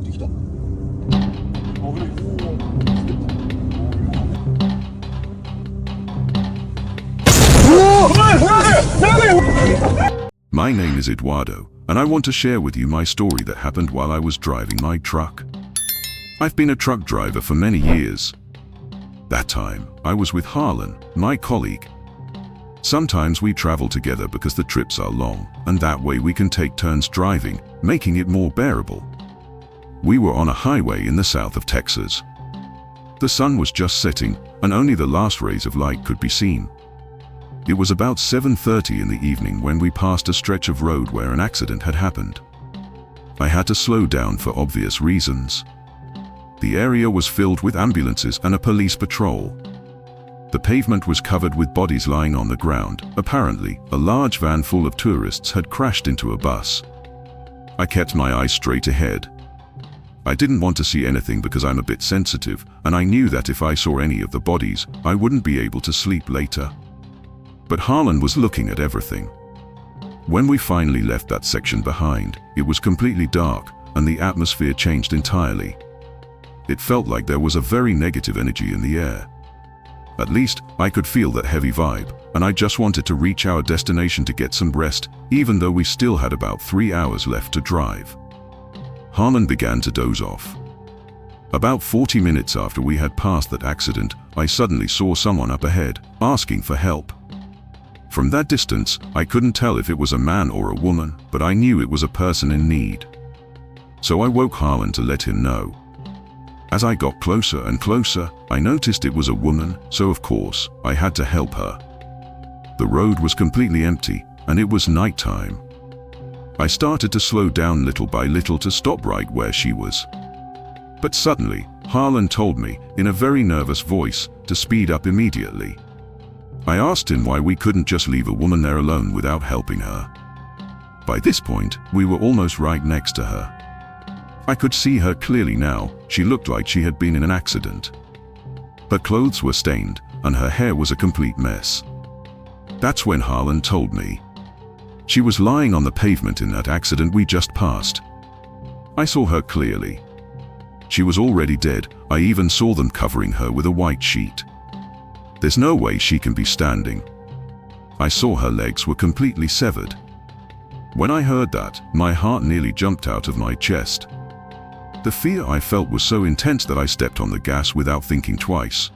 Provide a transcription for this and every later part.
ってきた。危ない。My name is Eduardo, and I want to share with you my story that happened while I was driving my truck. I've been a truck driver for many years. That time, I was with Harlan, my colleague. Sometimes we travel together because the trips are long, and that way we can take turns driving, making it more bearable. We were on a highway in the south of Texas. The sun was just setting, and only the last rays of light could be seen. It was about 7:30 in the evening when we passed a stretch of road where an accident had happened. I had to slow down for obvious reasons. The area was filled with ambulances and a police patrol. The pavement was covered with bodies lying on the ground. Apparently, a large van full of tourists had crashed into a bus. I kept my eyes straight ahead. I didn't want to see anything because I'm a bit sensitive, and I knew that if I saw any of the bodies, I wouldn't be able to sleep later. But Harlan was looking at everything. When we finally left that section behind, it was completely dark, and the atmosphere changed entirely. It felt like there was a very negative energy in the air. At least, I could feel that heavy vibe, and I just wanted to reach our destination to get some rest, even though we still had about 3 hours left to drive. Harlan began to doze off. About 40 minutes after we had passed that accident, I suddenly saw someone up ahead, asking for help. From that distance, I couldn't tell if it was a man or a woman, but I knew it was a person in need. So I woke Harlan to let him know. As I got closer and closer, I noticed it was a woman, so of course, I had to help her. The road was completely empty, and it was nighttime. I started to slow down little by little to stop right where she was. But suddenly, Harlan told me, in a very nervous voice, to speed up immediately. I asked him why we couldn't just leave a woman there alone without helping her. By this point, we were almost right next to her. I could see her clearly now. She looked like she had been in an accident. Her clothes were stained, and her hair was a complete mess. That's when Harlan told me. She was lying on the pavement in that accident we just passed. I saw her clearly. She was already dead. I even saw them covering her with a white sheet. There's no way she can be standing. I saw her legs were completely severed. When I heard that, my heart nearly jumped out of my chest. The fear I felt was so intense that I stepped on the gas without thinking twice.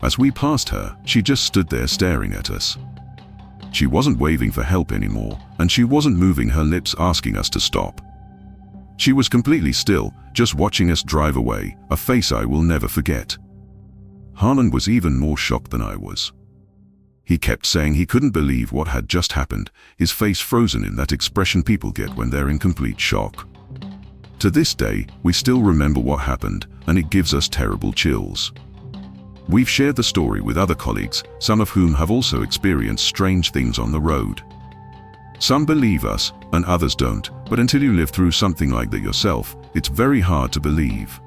As we passed her, she just stood there staring at us. She wasn't waving for help anymore, and she wasn't moving her lips asking us to stop. She was completely still, just watching us drive away, a face I will never forget. Harlan was even more shocked than I was. He kept saying he couldn't believe what had just happened, his face frozen in that expression people get when they're in complete shock. To this day, we still remember what happened, and it gives us terrible chills. We've shared the story with other colleagues, some of whom have also experienced strange things on the road. Some believe us, and others don't, but until you live through something like that yourself, it's very hard to believe.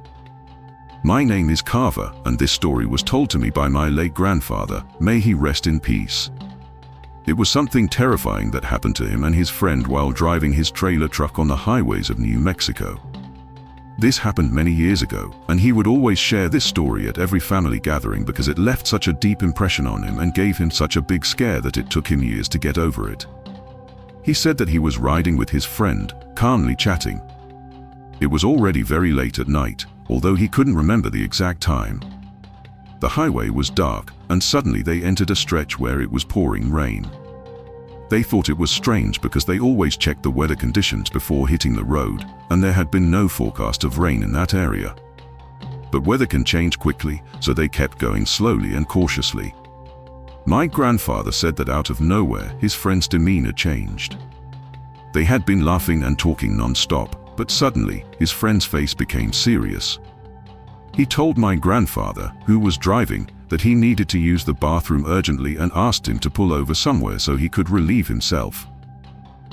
My name is Carver, and this story was told to me by my late grandfather. May he rest in peace. It was something terrifying that happened to him and his friend while driving his trailer truck on the highways of New Mexico. This happened many years ago, and he would always share this story at every family gathering because it left such a deep impression on him and gave him such a big scare that it took him years to get over it. He said that he was riding with his friend, calmly chatting. It was already very late at night, although he couldn't remember the exact time. The highway was dark, and suddenly they entered a stretch where it was pouring rain. They thought it was strange because they always checked the weather conditions before hitting the road, and there had been no forecast of rain in that area. But weather can change quickly, so they kept going slowly and cautiously. My grandfather said that out of nowhere, his friend's demeanor changed. They had been laughing and talking non-stop, but suddenly, his friend's face became serious. He told my grandfather, who was driving, that he needed to use the bathroom urgently and asked him to pull over somewhere so he could relieve himself.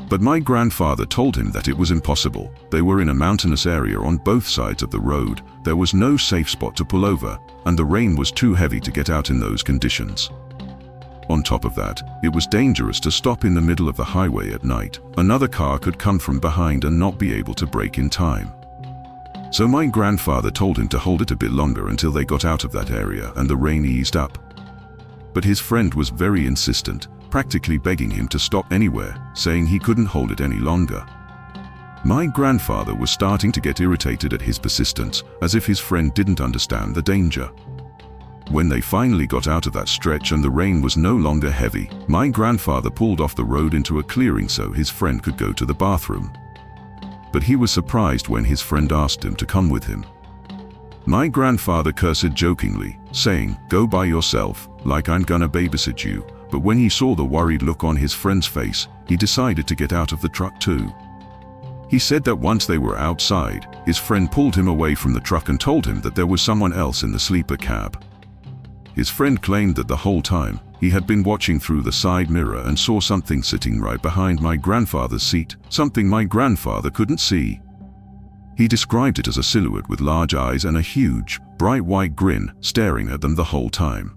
But my grandfather told him that it was impossible. They were in a mountainous area on both sides of the road, there was no safe spot to pull over, and the rain was too heavy to get out in those conditions. On top of that, it was dangerous to stop in the middle of the highway at night. Another car could come from behind and not be able to brake in time. So my grandfather told him to hold it a bit longer until they got out of that area and the rain eased up. But his friend was very insistent, practically begging him to stop anywhere, saying he couldn't hold it any longer. My grandfather was starting to get irritated at his persistence, as if his friend didn't understand the danger. When they finally got out of that stretch and the rain was no longer heavy, my grandfather pulled off the road into a clearing so his friend could go to the bathroom. But he was surprised when his friend asked him to come with him. My grandfather cursed jokingly, saying, "Go by yourself, like I'm gonna babysit you," but when he saw the worried look on his friend's face, he decided to get out of the truck too. He said that once they were outside, his friend pulled him away from the truck and told him that there was someone else in the sleeper cab. His friend claimed that the whole time, he had been watching through the side mirror and saw something sitting right behind my grandfather's seat, something my grandfather couldn't see. He described it as a silhouette with large eyes and a huge, bright white grin staring at them the whole time.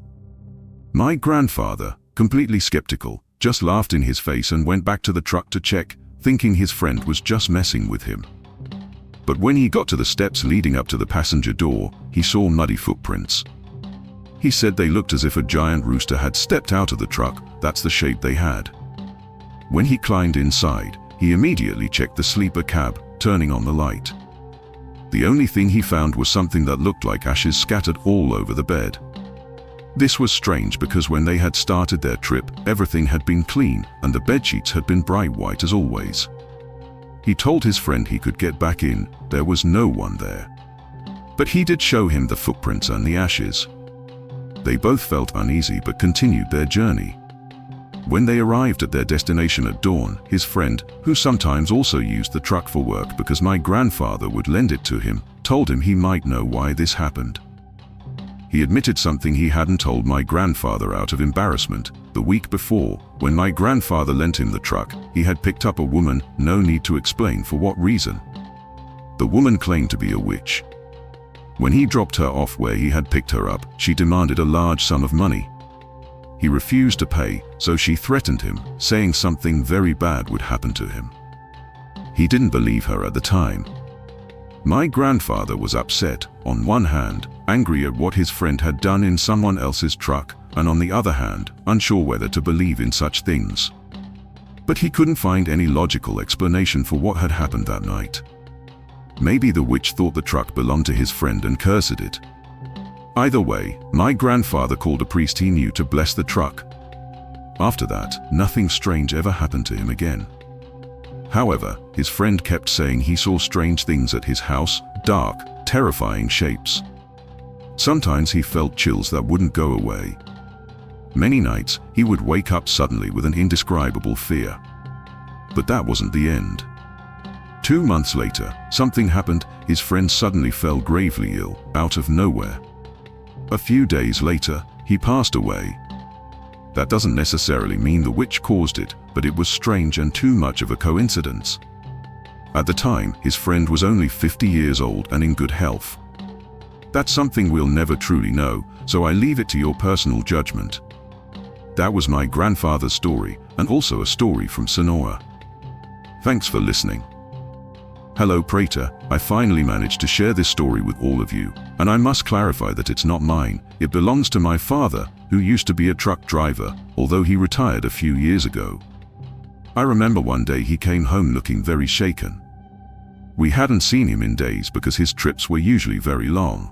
My grandfather, completely skeptical, just laughed in his face and went back to the truck to check, thinking his friend was just messing with him. But when he got to the steps leading up to the passenger door, he saw muddy footprints. He said they looked as if a giant rooster had stepped out of the truck. That's the shape they had. When he climbed inside, he immediately checked the sleeper cab, turning on the light. The only thing he found was something that looked like ashes scattered all over the bed. This was strange because when they had started their trip, everything had been clean and the bedsheets had been bright white as always. He told his friend he could get back in, there was no one there. But he did show him the footprints and the ashes. They both felt uneasy but continued their journey. When they arrived at their destination at dawn, his friend, who sometimes also used the truck for work because my grandfather would lend it to him, told him he might know why this happened. He admitted something he hadn't told my grandfather out of embarrassment. The week before, when my grandfather lent him the truck, he had picked up a woman, no need to explain for what reason. The woman claimed to be a witch. When he dropped her off where he had picked her up, she demanded a large sum of money. He refused to pay, so she threatened him, saying something very bad would happen to him. He didn't believe her at the time. My grandfather was upset, on one hand, angry at what his friend had done in someone else's truck, and on the other hand, unsure whether to believe in such things. But he couldn't find any logical explanation for what had happened that night. Maybe the witch thought the truck belonged to his friend and cursed it. Either way, my grandfather called a priest he knew to bless the truck. After that, nothing strange ever happened to him again. However, his friend kept saying he saw strange things at his house, dark, terrifying shapes. Sometimes he felt chills that wouldn't go away. Many nights, he would wake up suddenly with an indescribable fear. But that wasn't the end. 2 months later, something happened. His friend suddenly fell gravely ill, out of nowhere. A few days later, he passed away. That doesn't necessarily mean the witch caused it, but it was strange and too much of a coincidence. At the time, his friend was only 50 years old and in good health. That's something we'll never truly know, so I leave it to your personal judgment. That was my grandfather's story, and also a story from Sonora. Thanks for listening. Hello Prater, I finally managed to share this story with all of you, and I must clarify that it's not mine. It belongs to my father, who used to be a truck driver, although he retired a few years ago. I remember one day he came home looking very shaken. We hadn't seen him in days because his trips were usually very long.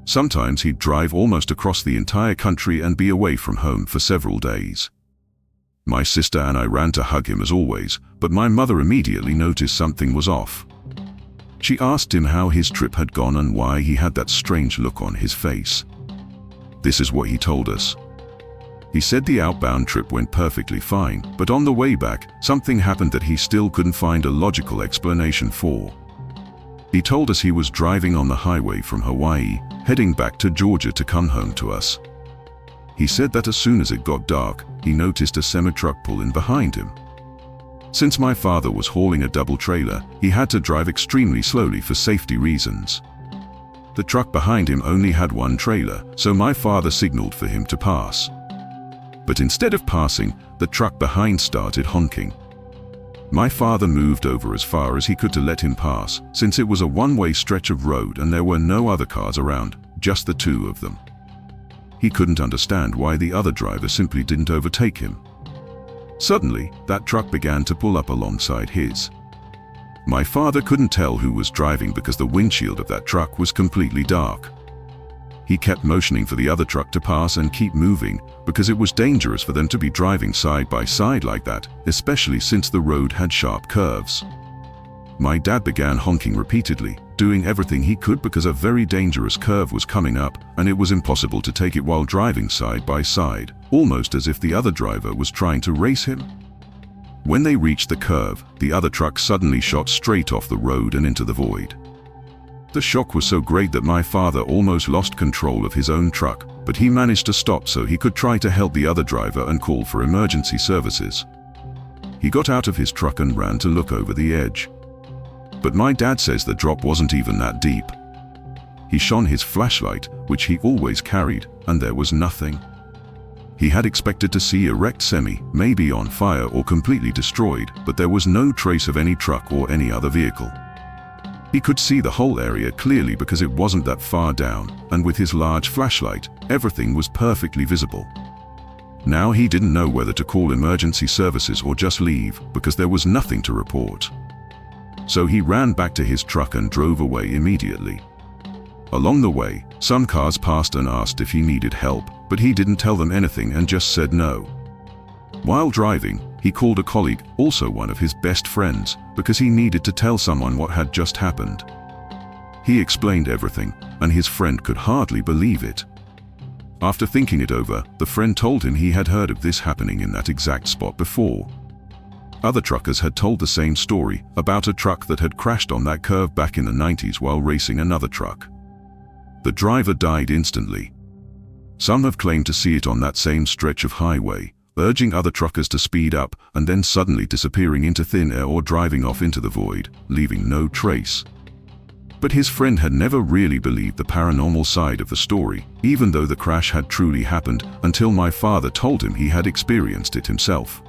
Sometimes he'd drive almost across the entire country and be away from home for several days. My sister and I ran to hug him as always, but my mother immediately noticed something was off. She asked him how his trip had gone and why he had that strange look on his face. This is what he told us. He said the outbound trip went perfectly fine, but on the way back, something happened that he still couldn't find a logical explanation for. He told us he was driving on the highway from Hawaii, heading back to Georgia to come home to us. He said that as soon as it got dark, he noticed a semi-truck pull in behind him. Since my father was hauling a double trailer, he had to drive extremely slowly for safety reasons. The truck behind him only had one trailer, so my father signaled for him to pass. But instead of passing, the truck behind started honking. My father moved over as far as he could to let him pass, since it was a one-way stretch of road and there were no other cars around, just the two of them. He couldn't understand why the other driver simply didn't overtake him. Suddenly, that truck began to pull up alongside his. My father couldn't tell who was driving because the windshield of that truck was completely dark. He kept motioning for the other truck to pass and keep moving because it was dangerous for them to be driving side by side like that, especially since the road had sharp curves. My dad began honking repeatedly, doing everything he could because a very dangerous curve was coming up and it was impossible to take it while driving side by side, almost as if the other driver was trying to race him. When they reached the curve, the other truck suddenly shot straight off the road and into the void. The shock was so great that my father almost lost control of his own truck, but he managed to stop so he could try to help the other driver and call for emergency services. He got out of his truck and ran to look over the edge. But my dad says the drop wasn't even that deep. He shone his flashlight, which he always carried, and there was nothing. He had expected to see a wrecked semi, maybe on fire or completely destroyed, but there was no trace of any truck or any other vehicle. He could see the whole area clearly because it wasn't that far down, and with his large flashlight, everything was perfectly visible. Now he didn't know whether to call emergency services or just leave, because there was nothing to report. So he ran back to his truck and drove away immediately. Along the way, some cars passed and asked if he needed help, but he didn't tell them anything and just said no. While driving, he called a colleague, also one of his best friends, because he needed to tell someone what had just happened. He explained everything, and his friend could hardly believe it. After thinking it over, the friend told him he had heard of this happening in that exact spot before. Other truckers had told the same story about a truck that had crashed on that curve back in the 90s while racing another truck. The driver died instantly. Some have claimed to see it on that same stretch of highway, urging other truckers to speed up and then suddenly disappearing into thin air or driving off into the void, leaving no trace. But his friend had never really believed the paranormal side of the story, even though the crash had truly happened, until my father told him he had experienced it himself.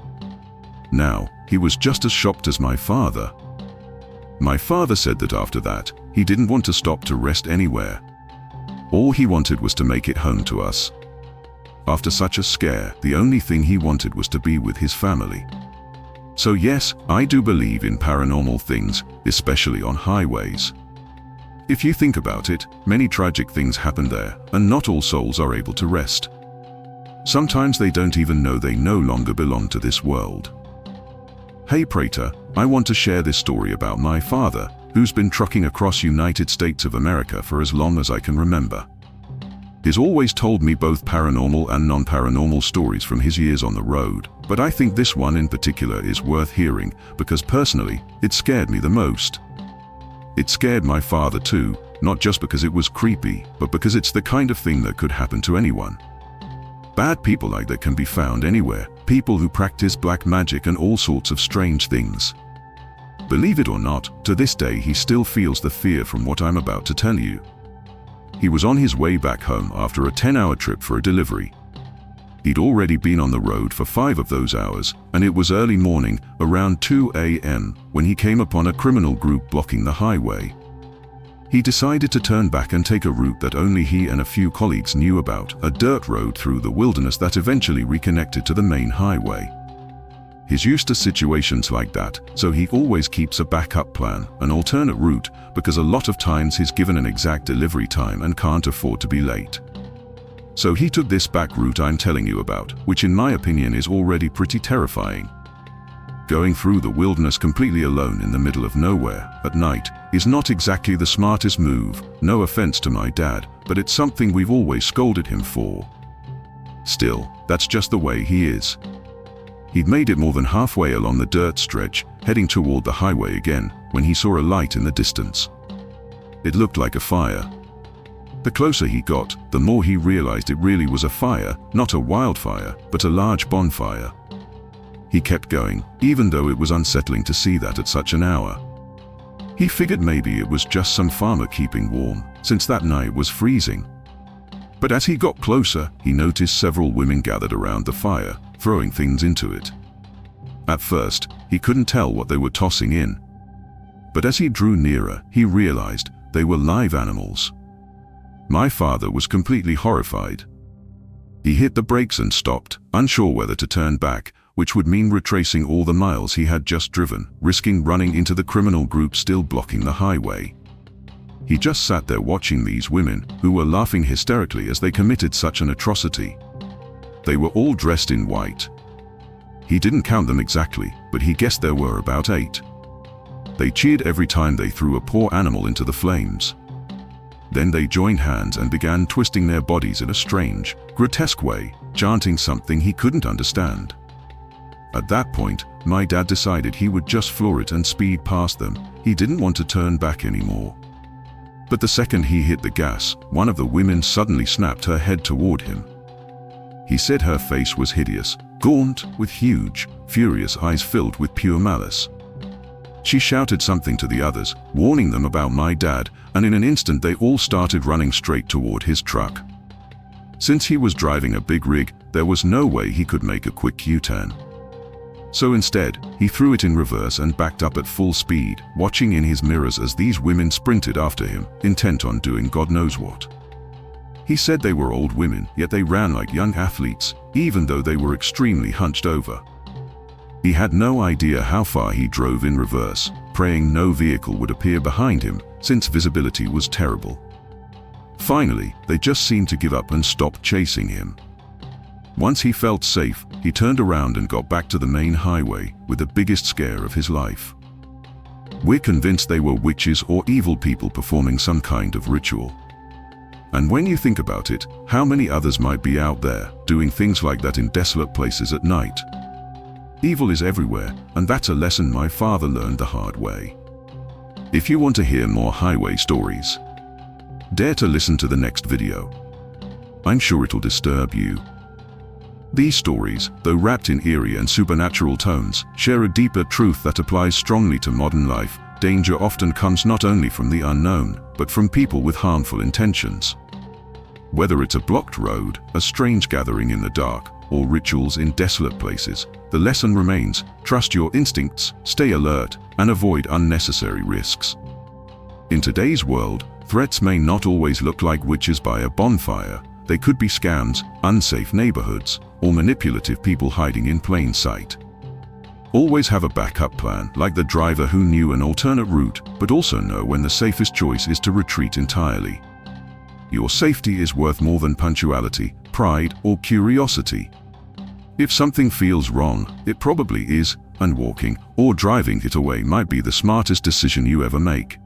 Now, he was just as shocked as my father. My father said that after that, he didn't want to stop to rest anywhere. All he wanted was to make it home to us. After such a scare, the only thing he wanted was to be with his family. So yes, I do believe in paranormal things, especially on highways. If you think about it, many tragic things happen there, and not all souls are able to rest. Sometimes they don't even know they no longer belong to this world. Hey Prater, I want to share this story about my father, who's been trucking across United States of America for as long as I can remember. He's always told me both paranormal and non-paranormal stories from his years on the road, but I think this one in particular is worth hearing because personally, it scared me the most. It scared my father too, not just because it was creepy, but because it's the kind of thing that could happen to anyone. Bad people like that can be found anywhere, people who practice black magic and all sorts of strange things. Believe it or not, to this day he still feels the fear from what I'm about to tell you. He was on his way back home after a 10-hour trip for a delivery. He'd already been on the road for 5 of those hours, and it was early morning, around 2 a.m., when he came upon a criminal group blocking the highway. He decided to turn back and take a route that only he and a few colleagues knew about, a dirt road through the wilderness that eventually reconnected to the main highway. He's used to situations like that, so he always keeps a backup plan, an alternate route, because a lot of times he's given an exact delivery time and can't afford to be late. So he took this back route I'm telling you about, which in my opinion is already pretty terrifying. Going through the wilderness completely alone in the middle of nowhere, at night, is not exactly the smartest move, no offense to my dad, but it's something we've always scolded him for. Still, that's just the way he is. He'd made it more than halfway along the dirt stretch, heading toward the highway again, when he saw a light in the distance. It looked like a fire. The closer he got, the more he realized it really was a fire, not a wildfire, but a large bonfire. He kept going, even though it was unsettling to see that at such an hour. He figured maybe it was just some farmer keeping warm, since that night was freezing. But as he got closer, he noticed several women gathered around the fire, throwing things into it. At first, he couldn't tell what they were tossing in. But as he drew nearer, he realized they were live animals. My father was completely horrified. He hit the brakes and stopped, unsure whether to turn back, which would mean retracing all the miles he had just driven, risking running into the criminal group still blocking the highway. He just sat there watching these women, who were laughing hysterically as they committed such an atrocity. They were all dressed in white. He didn't count them exactly, but he guessed there were about 8. They cheered every time they threw a poor animal into the flames. Then they joined hands and began twisting their bodies in a strange, grotesque way, chanting something he couldn't understand. At that point, my dad decided he would just floor it and speed past them. He didn't want to turn back anymore. But the second he hit the gas, one of the women suddenly snapped her head toward him. He said her face was hideous, gaunt, with huge, furious eyes filled with pure malice. She shouted something to the others, warning them about my dad, and in an instant they all started running straight toward his truck. Since he was driving a big rig, there was no way he could make a quick U-turn. So instead, he threw it in reverse and backed up at full speed, watching in his mirrors as these women sprinted after him, intent on doing God knows what. He said they were old women, yet they ran like young athletes, even though they were extremely hunched over. He had no idea how far he drove in reverse, praying no vehicle would appear behind him, since visibility was terrible. Finally, they just seemed to give up and stopped chasing him. Once he felt safe, he turned around and got back to the main highway with the biggest scare of his life. We're convinced they were witches or evil people performing some kind of ritual. And when you think about it, how many others might be out there doing things like that in desolate places at night? Evil is everywhere, and that's a lesson my father learned the hard way. If you want to hear more highway stories, dare to listen to the next video. I'm sure it'll disturb you. These stories, though wrapped in eerie and supernatural tones, share a deeper truth that applies strongly to modern life. Danger often comes not only from the unknown, but from people with harmful intentions. Whether it's a blocked road, a strange gathering in the dark, or rituals in desolate places, the lesson remains: trust your instincts, stay alert, and avoid unnecessary risks. In today's world, threats may not always look like witches by a bonfire. They could be scams, unsafe neighborhoods, or manipulative people hiding in plain sight. Always have a backup plan, like the driver who knew an alternate route, but also know when the safest choice is to retreat entirely. Your safety is worth more than punctuality, pride, or curiosity. If something feels wrong, it probably is, and walking or driving it away might be the smartest decision you ever make.